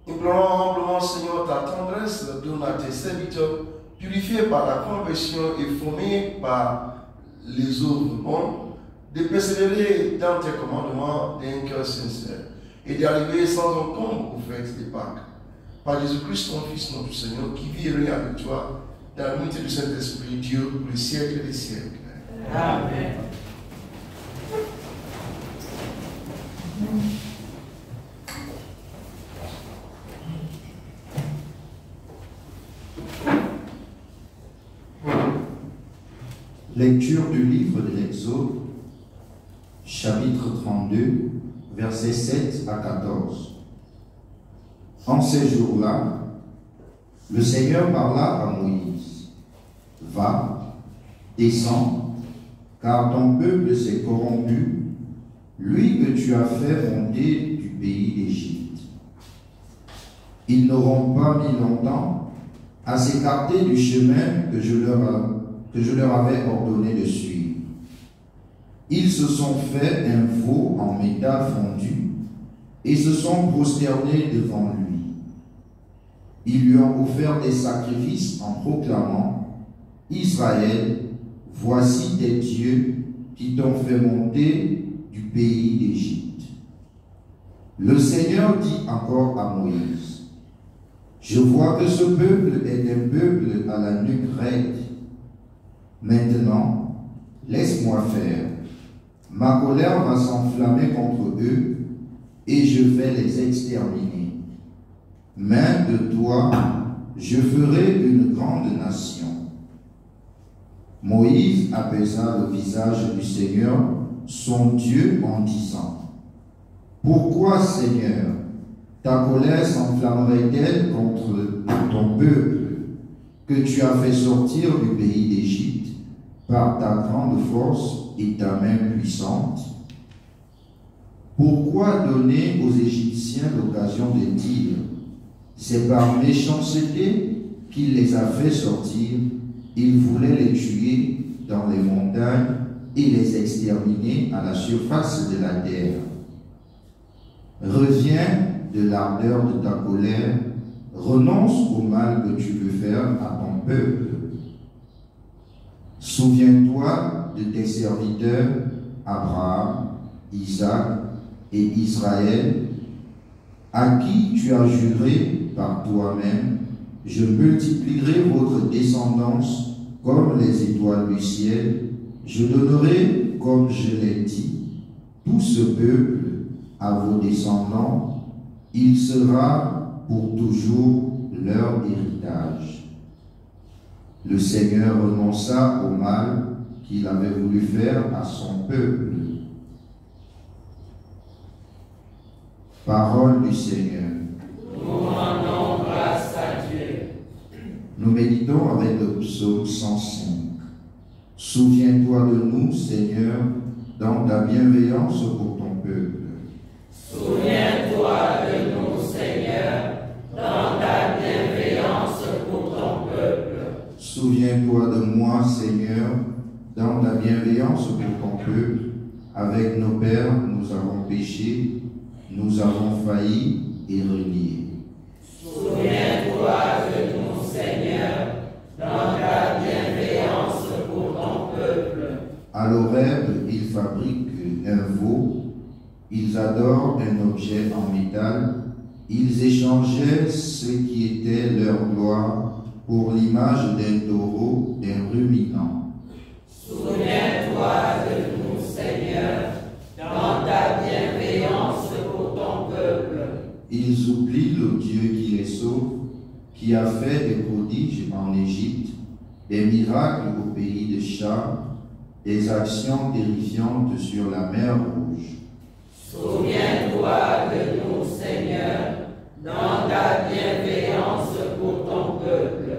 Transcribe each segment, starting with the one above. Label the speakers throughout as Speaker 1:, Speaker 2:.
Speaker 1: implorons humblement, Seigneur, ta tendresse, donne à tes serviteurs, purifiés par la conversion et formés par les œuvres bonnes, de persévérer dans tes commandements d'un cœur sincère et d'arriver sans encombre aux fêtes des Pâques. Par Jésus-Christ, ton Fils, notre Seigneur, qui vit et règne avec toi dans l'unité du Saint-Esprit, Dieu, pour les siècles des siècles.
Speaker 2: Amen.
Speaker 3: Lecture du livre de l'Exode, chapitre 32, versets 7 à 14. En ces jours-là, le Seigneur parla à Moïse. Va, descends, car ton peuple s'est corrompu, lui que tu as fait monter du pays d'Égypte. Ils n'auront pas mis longtemps à s'écarter du chemin que je leur avais ordonné de suivre. Ils se sont fait un veau en métal fondu et se sont prosternés devant lui. Ils lui ont offert des sacrifices en proclamant: Israël, voici tes dieux qui t'ont fait monter du pays d'Égypte. Le Seigneur dit encore à Moïse: Je vois que ce peuple est un peuple à la nuque raide. Maintenant, laisse-moi faire. Ma colère va s'enflammer contre eux et je vais les exterminer. Mais de toi, je ferai une grande nation. Moïse apaisa le visage du Seigneur, son Dieu, en disant: Pourquoi, Seigneur, ta colère s'enflammerait-elle contre ton peuple que tu as fait sortir du pays d'Égypte par ta grande force et ta main puissante? Pourquoi donner aux Égyptiens l'occasion de dire: C'est par méchanceté qu'il les a fait sortir, il voulait les tuer dans les montagnes et les exterminer à la surface de la terre? Reviens de l'ardeur de ta colère, renonce au mal que tu veux faire à ton peuple. Souviens-toi de tes serviteurs Abraham, Isaac et Israël, à qui tu as juré par toi-même: Je multiplierai votre descendance comme les étoiles du ciel, je donnerai, comme je l'ai dit, tout ce peuple à vos descendants, il sera pour toujours leur héritage. Le Seigneur renonça au mal qu'il avait voulu faire à son peuple. Parole du Seigneur.
Speaker 2: Nous rendons grâce à Dieu.
Speaker 3: Nous méditons avec le psaume 105. Souviens-toi de nous, Seigneur, dans ta bienveillance pour ton peuple.
Speaker 2: Souviens-toi de nous, Seigneur, dans ta bienveillance pour ton peuple.
Speaker 3: Souviens-toi de moi, Seigneur, dans ta bienveillance pour ton peuple. Avec nos pères, nous avons péché, nous avons failli et renié.
Speaker 2: Souviens-toi de nous, Seigneur, dans ta bienveillance pour ton peuple.
Speaker 3: À l'Horeb, ils fabriquent un veau, ils adorent un objet en métal, ils échangeaient ce qui était leur gloire pour l'image d'un taureau, d'un ruminant.
Speaker 2: Souviens-toi de nous, Seigneur, dans ta bienveillance pour ton peuple.
Speaker 3: Ils oublient le Dieu qui les sauve, qui a fait des prodiges en Égypte, des miracles au pays de Cham, des actions terrifiantes sur la mer Rouge.
Speaker 2: Souviens-toi de nous, Seigneur, dans ta bienveillance pour ton peuple.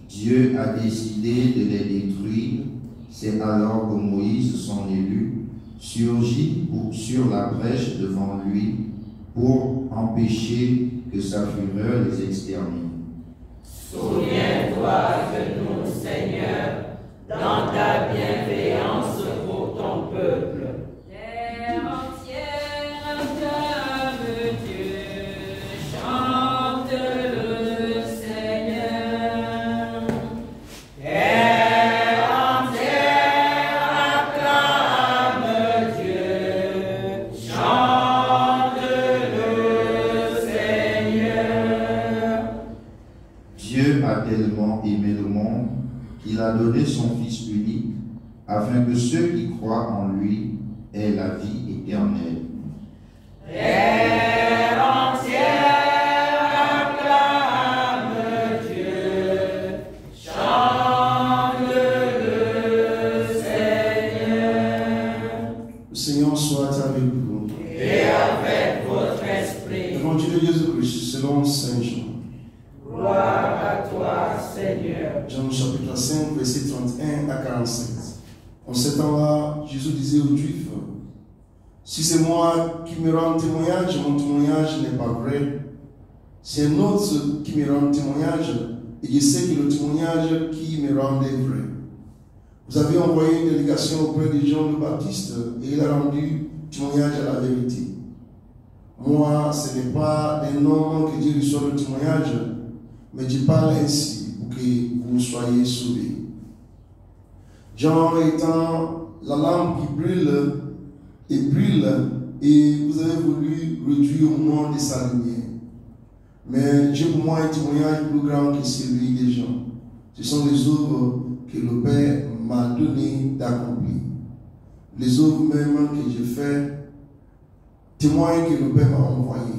Speaker 3: Dieu a décidé de les détruire. C'est alors que Moïse, son élu, surgit sur la brèche devant lui pour empêcher que sa fureur les extermine.
Speaker 2: Souviens-toi de nous, Seigneur, dans ta bienveillance pour ton peuple.
Speaker 4: Terre entière acclame Dieu.
Speaker 3: qu'il a donné son Fils unique, afin que ceux qui croient en lui aient la vie éternelle.
Speaker 2: Terre entière acclame Dieu, chante le Seigneur.
Speaker 1: Le Seigneur soit avec vous.
Speaker 2: Et avec votre esprit.
Speaker 1: Évangile de Jésus-Christ selon Saint Jean.
Speaker 2: Gloire à toi, Seigneur.
Speaker 1: Jean chapitre 5, verset 31 à 47. En ce temps-là, Jésus disait aux Juifs, si c'est moi qui me rends témoignage, mon témoignage n'est pas vrai. C'est un autre qui me rend témoignage, et je sais que le témoignage qui me rend est vrai. Vous avez envoyé une délégation auprès de Jean le Baptiste, et il a rendu témoignage à la vérité. Moi, ce n'est pas d'un homme que Dieu reçoit le témoignage, mais je parle ainsi pour que vous soyez sauvés. Jean étant la lampe qui brûle, et vous avez voulu réduire au monde de sa lumière. Mais j'ai pour moi un témoignage plus grand que celui des gens. Ce sont les œuvres que le Père m'a donné d'accomplir. Les œuvres même que je fais témoignent que le Père m'a envoyé.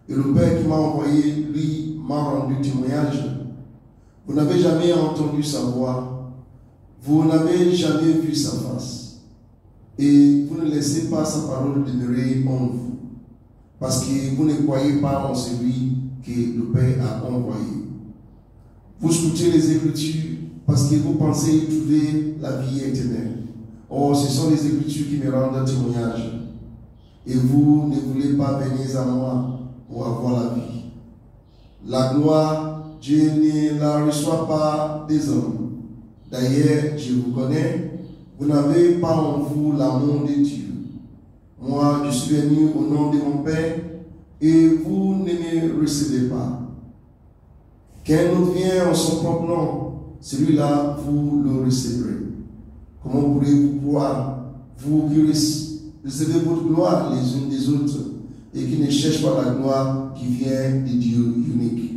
Speaker 1: Et le Père qui m'a envoyé, lui, m'a rendu témoignage. Vous n'avez jamais entendu sa voix. Vous n'avez jamais vu sa face. Et vous ne laissez pas sa parole demeurer en vous. Parce que vous ne croyez pas en celui que le Père a envoyé. Vous scrutez les Écritures parce que vous pensez y trouver la vie éternelle. Or, ce sont les Écritures qui me rendent témoignage. Et vous ne voulez pas venir à moi pour avoir la vie. La gloire, Dieu ne la reçoit pas des hommes. D'ailleurs, je vous connais. Vous n'avez pas en vous l'amour de Dieu. Moi, je suis venu au nom de mon Père et vous ne me recevez pas. Qu'un autre vient en son propre nom, celui-là, vous le recevrez. Comment pourrez-vous croire, vous qui recevez votre gloire les unes des autres et qui ne cherchez pas la gloire qui vient de Dieu unique?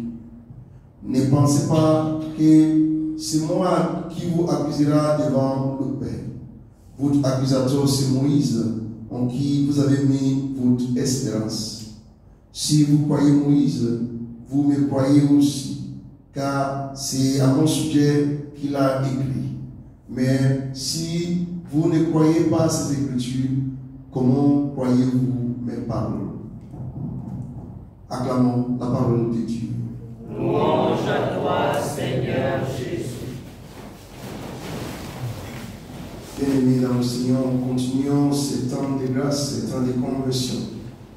Speaker 1: Ne pensez pas que c'est moi qui vous accusera devant le Père. Votre accusateur, c'est Moïse, en qui vous avez mis votre espérance. Si vous croyez Moïse, vous me croyez aussi, car c'est à mon sujet qu'il a écrit. Mais si vous ne croyez pas ces Écritures, comment croyez-vous mes paroles? Acclamons la parole de Dieu.
Speaker 2: Louange à toi, Seigneur Jésus.
Speaker 1: Bien-aimés dans le Seigneur, continuons ce temps de grâce, ce temps de conversion.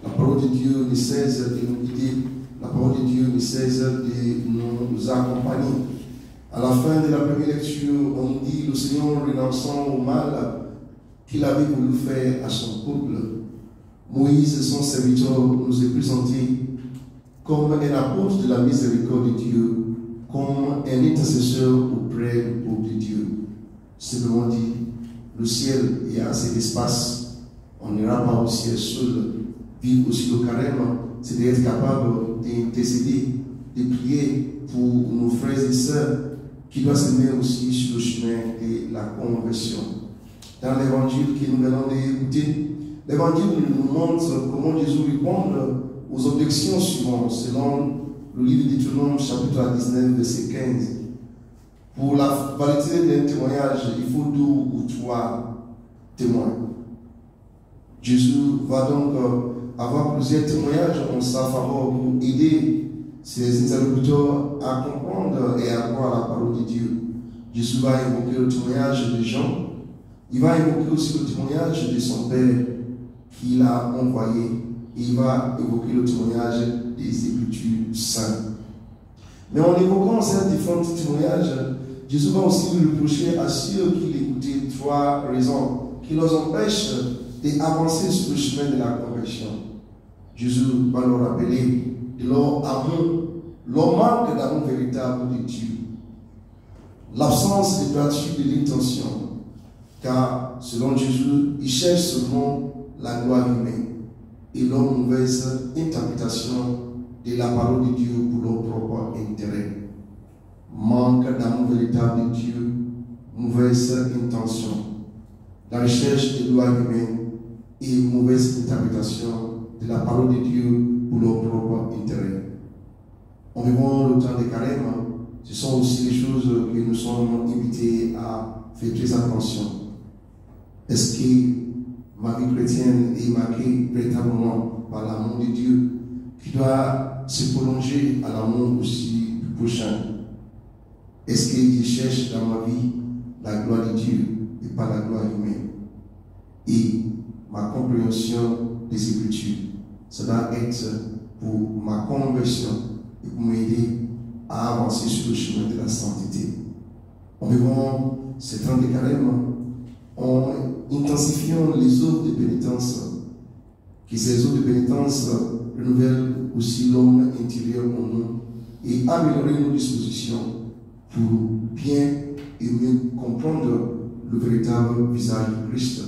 Speaker 1: La parole de Dieu ne cesse de nous guider, la parole de Dieu ne cesse de nous accompagner. À la fin de la première lecture, on dit le Seigneur renonçant au mal qu'il avait voulu faire à son peuple. Moïse, son serviteur, nous est présenté comme un apôtre de la miséricorde de Dieu, comme un intercesseur auprès du peuple de Dieu. Simplement dit, le ciel, il y a assez d'espace. On n'ira pas au ciel seul. Vivre aussi le carême, c'est d'être capable d'intercéder, de prier pour nos frères et sœurs qui doivent se mettre aussi sur le chemin de la conversion. Dans l'évangile que nous venons d'écouter, l'évangile nous montre comment Jésus répond aux objections suivantes, selon le livre de Deutéronome, chapitre 19, verset 15. Pour la validité d'un témoignage, il faut 2 ou 3 témoins. Jésus va donc avoir plusieurs témoignages en sa faveur pour aider ses interlocuteurs à comprendre et à croire la parole de Dieu. Jésus va évoquer le témoignage de Jean. Il va évoquer aussi le témoignage de son Père qu'il a envoyé. Et il va évoquer le témoignage des Écritures saintes. Mais en évoquant ces différents témoignages, Jésus va aussi reprocher à ceux qui l'écoutaient 3 raisons qui les empêchent d'avancer sur le chemin de la conversion. Jésus va leur rappeler de leur amour, leur manque d'amour véritable de Dieu, l'absence de gratitude de l'intention, car selon Jésus, ils cherchent seulement la gloire humaine et leur mauvaise interprétation de la parole de Dieu pour leur propre intérêt. manque d'amour véritable de Dieu, mauvaise intention, la recherche des lois humaines et mauvaise interprétation de la parole de Dieu pour leur propre intérêt. En vivant le temps des carême, ce sont aussi des choses que nous sommes invités à faire très attention. Est-ce que ma vie chrétienne est marquée véritablement par l'amour de Dieu qui doit se prolonger à l'amour aussi du prochain? Est-ce que je cherche dans ma vie la gloire de Dieu et pas la gloire humaine? Et ma compréhension des Écritures, ça doit être pour ma conversion et pour m'aider à avancer sur le chemin de la sainteté. En vivant ces temps de carême, en intensifiant les œuvres de pénitence, que ces œuvres de pénitence renouvellent aussi l'homme intérieur en nous et améliorer nos dispositions pour bien et mieux comprendre le véritable visage de Christ.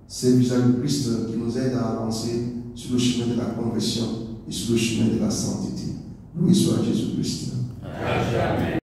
Speaker 1: C'est le visage de Christ qui nous aide à avancer sur le chemin de la conversion et sur le chemin de la sainteté. Loué soit Jésus-Christ.
Speaker 2: À jamais.